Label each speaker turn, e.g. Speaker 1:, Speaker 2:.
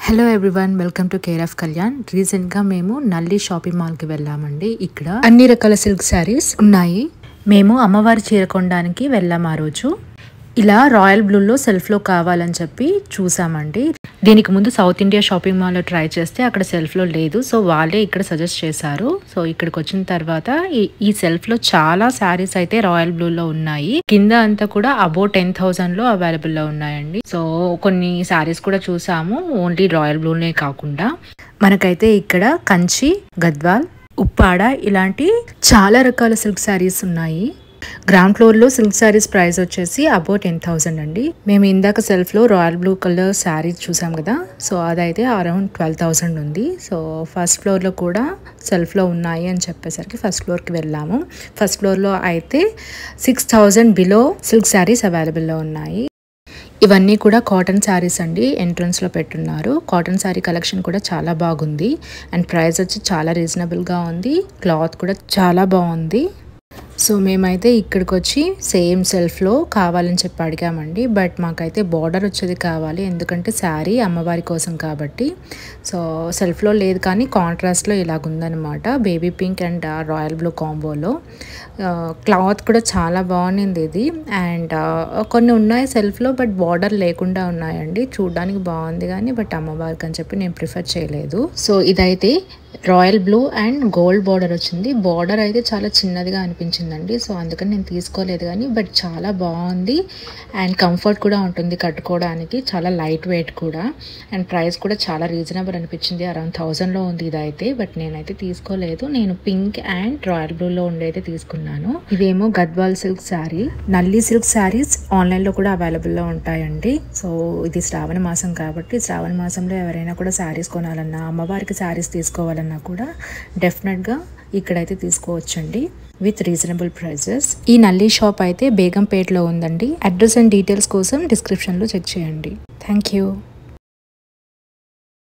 Speaker 1: Hello everyone, welcome to care of Kalyan. రీసెంట్గా మేము నల్లి షాపింగ్ మాల్కి వెళ్ళామండి. ఇక్కడ అన్ని రకాల సిల్క్ శారీస్ ఉన్నాయి. మేము అమ్మవారి చీర కొనడానికి వెళ్ళాము ఆ రోజు. ఇలా రాయల్ బ్లూలో సెల్ఫ్లో కావాలని చెప్పి చూసామండి. దీనికి ముందు సౌత్ ఇండియా షాపింగ్ మాల్లో ట్రై చేస్తే అక్కడ సెల్ఫ్లో లేదు. సో వాళ్ళే ఇక్కడ సజెస్ట్ చేశారు. సో ఇక్కడికి వచ్చిన తర్వాత ఈ సెల్ఫ్లో చాలా శారీస్ అయితే రాయల్ బ్లూలో ఉన్నాయి. కింద అంతా కూడా అబౌట్ 10,000లో అవైలబుల్లో ఉన్నాయండి. సో కొన్ని శారీస్ కూడా చూసాము, ఓన్లీ రాయల్ బ్లూనే కాకుండా. మనకైతే ఇక్కడ కంచి, గద్వాల్, ఉప్పాడ ఇలాంటి చాలా రకాల సిల్క్ శారీస్ ఉన్నాయి. గ్రౌండ్ ఫ్లోర్లో సిల్క్ శారీస్ ప్రైస్ వచ్చేసి అబౌట్ 10,000 అండి. మేము ఇందాక సెల్ఫ్లో రాయల్ బ్లూ కలర్ శారీ చూసాం కదా, సో అదైతే అరౌండ్ 12,000 ఉంది. సో ఫస్ట్ ఫ్లోర్లో కూడా సెల్ఫ్లో ఉన్నాయి అని చెప్పేసరికి ఫస్ట్ ఫ్లోర్కి వెళ్ళాము. ఫస్ట్ ఫ్లోర్లో అయితే 6,000 బిలో సిల్క్ శారీస్ అవైలబుల్లో ఉన్నాయి. ఇవన్నీ కూడా కాటన్ శారీస్ అండి. ఎంట్రన్స్లో పెట్టున్నారు. కాటన్ శారీ కలెక్షన్ కూడా చాలా బాగుంది అండ్ ప్రైస్ వచ్చి చాలా రీజనబుల్గా ఉంది. క్లాత్ కూడా చాలా బాగుంది. సో మేమైతే ఇక్కడికి వచ్చి సేమ్ సెల్ఫ్లో కావాలని చెప్పి అడిగామండి. బట్ మాకైతే బార్డర్ వచ్చేది కావాలి, ఎందుకంటే శారీ అమ్మవారి కోసం కాబట్టి. సో సెల్ఫ్లో లేదు కానీ కాంట్రాస్ట్లో ఇలాగుందనమాట, baby pink and royal blue కాంబోలో. క్లాత్ కూడా చాలా బాగుంది ఇది. అండ్ కొన్ని ఉన్నాయి సెల్ఫ్లో, బట్ బార్డర్ లేకుండా ఉన్నాయండి. చూడడానికి బాగుంది కానీ బట్ అమ్మవారికి అని చెప్పి నేను ప్రిఫర్ చేయలేదు. సో ఇదైతే royal blue and gold border వచ్చింది. బార్డర్ అయితే చాలా చిన్నదిగా అనిపించిందండి, సో అందుకని నేను తీసుకోలేదు కానీ బట్ చాలా బాగుంది అండ్ కంఫర్ట్ కూడా ఉంటుంది కట్టుకోవడానికి. చాలా లైట్ వెయిట్ కూడా అండ్ ప్రైస్ కూడా చాలా రీజనబుల్ అనిపించింది. అరౌండ్ 1000లో ఉంది ఇదైతే. బట్ నేనైతే తీసుకోలేదు. నేను పింక్ అండ్ రాయల్ బ్లూలో ఉండేది తీసుకున్నాను. ఇదేమో గద్వాల్ సిల్క్ శారీ. నల్లి సిల్క్ శారీస్ ఆన్లైన్లో కూడా అవైలబుల్లో ఉంటాయండి. సో ఇది శ్రావణ మాసం కాబట్టి శ్రావణ మాసంలో ఎవరైనా కూడా శారీస్ కొనాలన్నా, అమ్మవారికి శారీస్ తీసుకోవాలన్నా కూడా డెఫినెట్గా ఇక్కడైతే తీసుకోవచ్చండి విత్ రీజనబుల్ ప్రైజెస్. ఈ నల్లి షాప్ అయితే బేగంపేటలో ఉందండి. అడ్రస్ అండ్ డీటెయిల్స్ కోసం డిస్క్రిప్షన్లో చెక్ చేయండి. Thank you.